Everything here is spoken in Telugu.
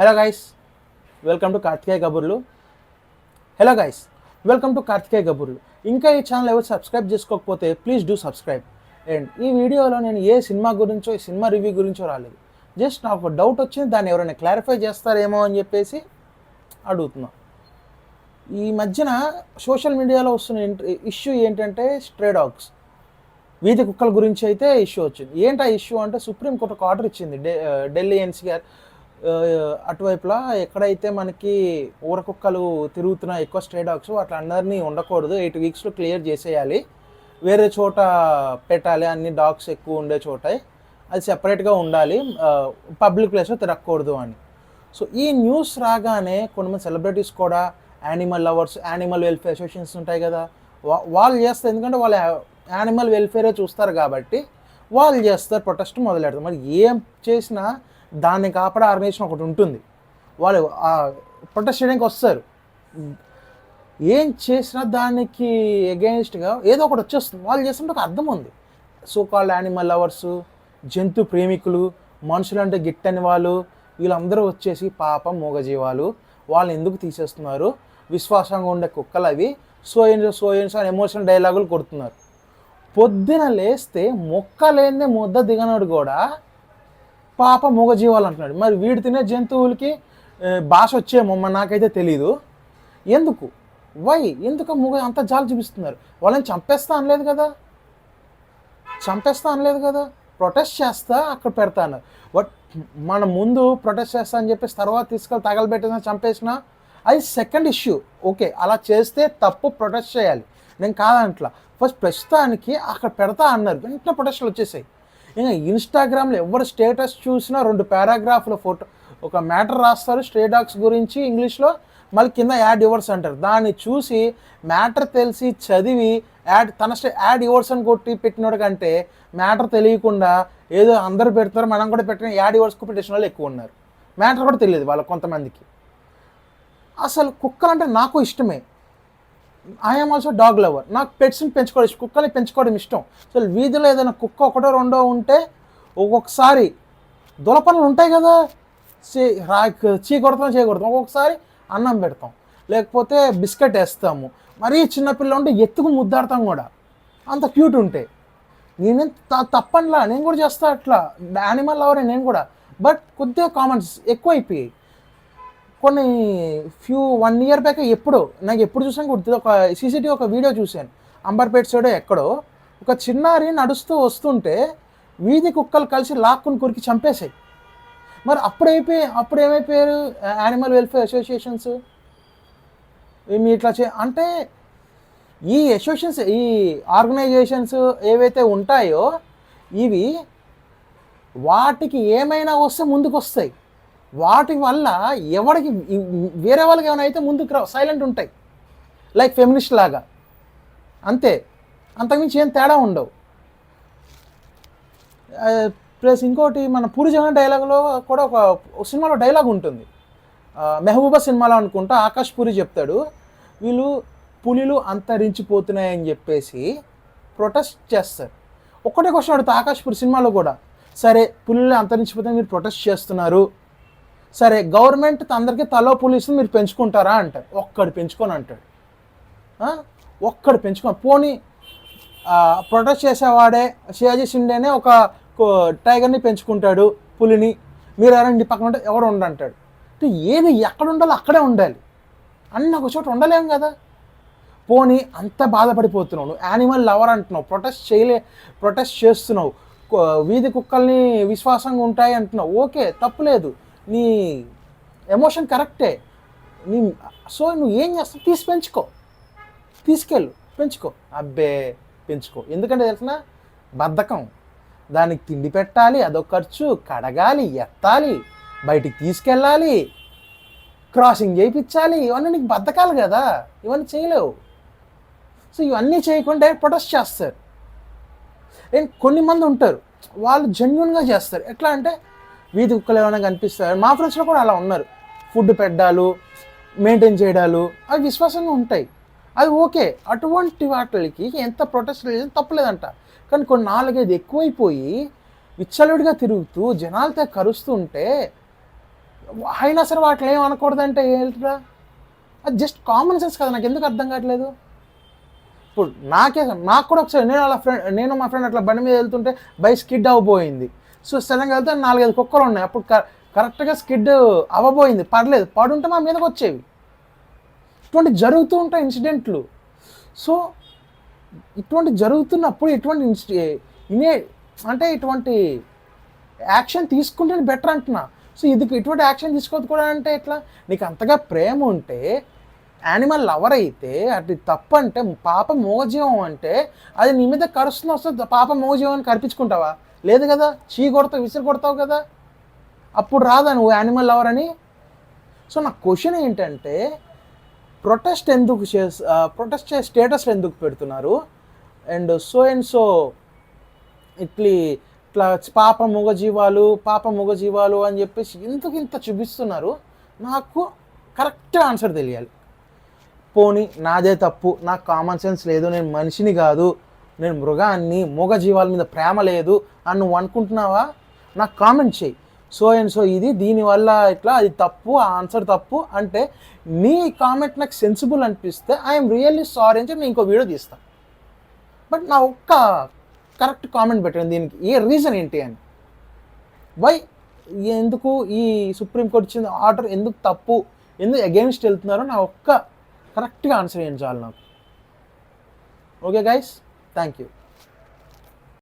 Hello guys, welcome to Karthikeya కబుర్లు. Hello guys, welcome to Karthikeya కబుర్లు. ఇంకా ఈ ఛానల్ ఎవరు సబ్స్క్రైబ్ చేసుకోకపోతే ప్లీజ్ డూ సబ్స్క్రైబ్. అండ్ ఈ వీడియోలో నేను ఏ సినిమా గురించో ఈ సినిమా రివ్యూ గురించో రాలేదు. జస్ట్ నాకు ఒక డౌట్ వచ్చింది, దాన్ని ఎవరైనా క్లారిఫై చేస్తారేమో అని చెప్పేసి అడుగుతున్నా. ఈ మధ్యన సోషల్ మీడియాలో వస్తున్న ఇష్యూ ఏంటంటే స్ట్రే డాగ్స్, వీధి కుక్కల గురించి అయితే ఇష్యూ వచ్చింది. ఏంటి ఆ ఇష్యూ అంటే సుప్రీంకోర్టు ఒక ఆర్డర్ ఇచ్చింది. ఢిల్లీ ఎన్సీఆర్ అటువైపులా ఎక్కడైతే మనకి ఊర కుక్కలు తిరుగుతున్న ఎక్కువ స్ట్రే డాగ్స్ అట్లా అందరినీ ఉండకూడదు, 8 వీక్స్లో క్లియర్ చేసేయాలి, వేరే చోట పెట్టాలి, అన్ని డాగ్స్ ఎక్కువ ఉండే చోట అది సెపరేట్గా ఉండాలి, పబ్లిక్ ప్లేస్లో తిరగకూడదు అని. సో ఈ న్యూస్ రాగానే కొంతమంది సెలబ్రిటీస్ కూడా, animal lovers, animal welfare associations ఉంటాయి కదా, వాళ్ళు చేస్తారు. ఎందుకంటే వాళ్ళు యానిమల్ వెల్ఫేరే చూస్తారు కాబట్టి వాళ్ళు చేస్తారు, ప్రొటెస్ట్ మొదలెడతారు. మరి ఏం చేసినా దాన్ని కాపాడే ఆర్గనైజేషన్ ఒకటి ఉంటుంది, వాళ్ళు ప్రొటెస్ట్ చేయడానికి వస్తారు. ఏం చేసినా దానికి అగెయిన్స్ట్గా ఏదో ఒకటి వచ్చేస్తుంది. వాళ్ళు చేస్తుంటే ఒక అర్థం ఉంది. సో కాల్డ్ యానిమల్ లవర్సు, జంతు ప్రేమికులు, మనుషులంటే గిట్టని వాళ్ళు, వీళ్ళందరూ వచ్చేసి పాపం మూగజీవాలు, వాళ్ళని ఎందుకు తీసేస్తున్నారు, విశ్వాసంగా ఉండే కుక్కలు అవి, సోయన్స్ అని ఎమోషనల్ డైలాగులు కొడుతున్నారు. పొద్దున లేస్తే మొక్క లేనిదే ముద్ద దిగనోడు కూడా పాప మూగజీవాలు అంటున్నాడు. మరి వీడు తినే జంతువులకి భాష వచ్చేమో నాకైతే తెలీదు. ఎందుకు ఎందుకు అంత జాలి చూపిస్తున్నారు? వాళ్ళని చంపేస్తా అనలేదు కదా, ప్రొటెస్ట్ చేస్తా అక్కడ పెడతా అన్నారు. బట్ మన ముందు ప్రొటెస్ట్ చేస్తా అని చెప్పేసి తర్వాత తీసుకెళ్ళి తగలబెట్టినా చంపేసినా అది సెకండ్ ఇష్యూ. ఓకే, అలా చేస్తే తప్పు, ప్రొటెస్ట్ చేయాలి, నేను కాదంట్లా. ఫస్ట్ ప్రస్తుతానికి అక్కడ పెడతా అన్నారు, వెంటనే ప్రొటెస్ట్లు వచ్చేసాయి. ఇంకా ఇన్స్టాగ్రామ్లో ఎవరు స్టేటస్ చూసినా 2 పారాగ్రాఫ్ల ఫోటో, ఒక మ్యాటర్ రాస్తారు స్ట్రే డాగ్స్ గురించి ఇంగ్లీష్లో, మళ్ళీ కింద యాడ్ యువర్స్ అంటారు. దాన్ని చూసి మ్యాటర్ తెలిసి చదివి యాడ్ యువర్స్ అని కొట్టి పెట్టినోడు కంటే మ్యాటర్ తెలియకుండా ఏదో అందరూ పెడతారు మనం కూడా పెట్టిన యాడ్ యువర్స్కు పెట్టేసిన వాళ్ళు ఎక్కువ ఉన్నారు. మ్యాటర్ కూడా తెలియదు వాళ్ళ కొంతమందికి. అసలు కుక్కలంటే నాకు ఇష్టమే, ఐఎమ్ ఆల్సో డాగ్ లవర్, నాకు పెట్స్ని పెంచుకోవడం ఇష్టం, కుక్కల్ని పెంచుకోవడం ఇష్టం. అసలు వీధిలో ఏదైనా కుక్క ఒకటో రెండో ఉంటే ఒక్కొక్కసారి దులపనులు ఉంటాయి కదా, చేయకూడతాం, ఒక్కొక్కసారి అన్నం పెడతాం, లేకపోతే బిస్కెట్ వేస్తాము. మరీ చిన్నపిల్ల ఉంటే ఎత్తుకు ముద్దాడతాం కూడా, అంత క్యూట్ ఉంటే. నేనేం తప్పనిలా, నేను కూడా చేస్తా అట్లా, యానిమల్ లవరే నేను కూడా. బట్ కొద్దిగా కామెంట్స్ ఎక్కువ అయిపోయాయి. కొన్ని 1 year బ్యాక్ నాకు ఎప్పుడు చూసాను గుర్తు, ఒక సీసీటీవీ ఒక వీడియో చూశాను. అంబర్పేట సైడ్ ఎక్కడో ఒక చిన్నారి నడుస్తూ వస్తుంటే వీధి కుక్కలు కలిసి లాక్కుని కొరికి చంపేశాయి. మరి అప్పుడు ఏమైపోయారు యానిమల్ వెల్ఫేర్ అసోసియేషన్స్? మీ ఇట్లా అంటే ఈ అసోసియేషన్స్, ఈ ఆర్గనైజేషన్స్ ఏవైతే ఉంటాయో ఇవి వాటికి ఏమైనా వస్తే ముందుకు వస్తాయి. వాటి వల్ల ఎవరికి వేరే వాళ్ళకి ఏమైనా అయితే ముందుకు సైలెంట్ ఉంటాయి, లైక్ ఫెమినిస్ట్ లాగా, అంతే, అంతకుమించి ఏం తేడా ఉండవు. ప్లస్ ఇంకోటి, మన పూరి జగన్ డైలాగ్లో కూడా ఒక సినిమాలో డైలాగ్ ఉంటుంది, మెహబూబా సినిమాలో అనుకుంటా, ఆకాష్ పూరి చెప్తాడు, వీళ్ళు పులిలు అంతరించిపోతున్నాయని చెప్పేసి ప్రొటెస్ట్ చేస్తారు. ఒక్కటే క్వశ్చన్ అడుగుతా ఆకాష్ పూరి సినిమాలో కూడా, సరే పులిలు అంతరించిపోతే మీరు ప్రొటెస్ట్ చేస్తున్నారు, సరే గవర్నమెంట్ అందరికీ తలో పోలీసులు మీరు పెంచుకుంటారా అంటారు. ఒక్కడు పెంచుకొని అంటాడు, ఒక్కడు పెంచుకొని. పోనీ ప్రొటెస్ట్ చేసేవాడే షియాజీ షిండేనే ఒక టైగర్ని పెంచుకుంటాడు, పులిని, మీరు ఎవరండి పక్కన ఉంటే ఎవరు ఉండంటాడు. ఏది ఎక్కడ ఉండాలో అక్కడే ఉండాలి, అన్న ఒక చోట ఉండలేము కదా. పోనీ అంత బాధపడిపోతున్నావు, నువ్వు యానిమల్ లవర్ అంటున్నావు, ప్రొటెస్ట్ చేస్తున్నావు, వీధి కుక్కల్ని విశ్వాసంగా ఉంటాయి అంటున్నావు, ఓకే తప్పులేదు, నీ ఎమోషన్ కరెక్టే. సో నువ్వు ఏం చేస్తావు, పెంచుకో, అబ్బే పెంచుకో. ఎందుకంటే తెలిసిన బద్ధకం, దానికి తిండి పెట్టాలి, అదొక ఖర్చు, కడగాలి, ఎత్తాలి, బయటికి తీసుకెళ్ళాలి, క్రాసింగ్ చేయించాలి, ఇవన్నీ నీకు బద్ధకాలు కదా, ఇవన్నీ చేయలేవు. సో ఇవన్నీ చేయకుండా ప్రొటెస్ట్ చేస్తారు. కొన్ని మంది ఉంటారు వాళ్ళు జెన్యున్గా చేస్తారు. ఎట్లా అంటే వీధి కుక్కలు ఏమైనా కనిపిస్తారు, మా ఫ్రెండ్స్లో కూడా అలా ఉన్నారు, ఫుడ్ పెట్టాలు, మెయింటైన్ చేయడాలు, అవి విశ్వాసంగా ఉంటాయి, అది ఓకే. అటువంటి వాటికి ఎంత ప్రొటెస్ట్ లేదు, తప్పలేదంట. కానీ కొన్ని 4-5 ఎక్కువైపోయి విచ్చలవిడిగా తిరుగుతూ జనాలతో కరుస్తూ ఉంటే అయినా సరే వాటిలో ఏం అనకూడదంటే ఏంటిరా? అది జస్ట్ కామన్ సెన్స్ కదా, నాకు ఎందుకు అర్థం కావట్లేదు. ఇప్పుడు నాకు కూడా ఒకసారి నేను మా ఫ్రెండ్ అట్లా బండి మీద వెళ్తుంటే స్కిడ్ అవ్వబోయింది. సో సడన్గా వెళ్తే 4-5 కుక్కలు ఉన్నాయి. అప్పుడు కరెక్ట్గా స్కిడ్ అవ్వబోయింది, పడలేదు. పడుంటే మా మీదకి వచ్చేవి. ఇటువంటి జరుగుతూ ఉంటాయి ఇన్సిడెంట్లు. సో ఇటువంటి జరుగుతున్నప్పుడు ఇటువంటి యాక్షన్ తీసుకుంటేనే బెటర్ అంటున్నా. సో ఇటువంటి యాక్షన్ తీసుకోవద్దు కూడా అంటే ఎట్లా? నీకు అంతగా ప్రేమ ఉంటే, యానిమల్ లవర్ అయితే, అది తప్పు అంటే, పాప మోగజీవం అంటే అది నీ మీద కరుస్తున్న వస్తుంది, పాప మోగజీవాన్ని కనిపించుకుంటావా? లేదు కదా, విసిరి కొడతావు కదా, అప్పుడు రాదా నువ్వు యానిమల్ లవర్ అని? సో నా క్వశ్చన్ ఏంటంటే, ప్రొటెస్ట్ స్టేటస్లు ఎందుకు పెడుతున్నారు? అండ్ సో ఇట్లా పాప మూగజీవాలు అని చెప్పేసి ఎందుకు ఇంత చూపిస్తున్నారు? నాకు కరెక్ట్ ఆన్సర్ తెలియాలి. పోనీ నాదే తప్పు, నాకు కామన్ సెన్స్ లేదు, నేను మనిషిని కాదు, నేను మృగాన్ని, మూగజీవాల మీద ప్రేమ లేదు అని నువ్వు అనుకుంటున్నావా? నాకు కామెంట్ చేయి. సో ఇది దీనివల్ల ఇట్లా, అది తప్పు, ఆ ఆన్సర్ తప్పు అంటే నీ కామెంట్ నాకు సెన్సిబుల్ అనిపిస్తే ఐఎమ్ రియల్లీ సారీ అని చెప్పి నేను ఇంకో వీడియో తీస్తాను. బట్ నా ఒక్క కరెక్ట్ కామెంట్ పెట్టండి, దీనికి ఏ రీజన్ ఏంటి అని. ఎందుకు ఈ సుప్రీంకోర్టు ఇచ్చిన ఆర్డర్ ఎందుకు తప్పు, ఎందుకు అగెయిన్స్ట్ వెళ్తున్నారో నా ఒక్క కరెక్ట్గా ఆన్సర్ చేయండి చాలు నాకు. Okay guys, thank you.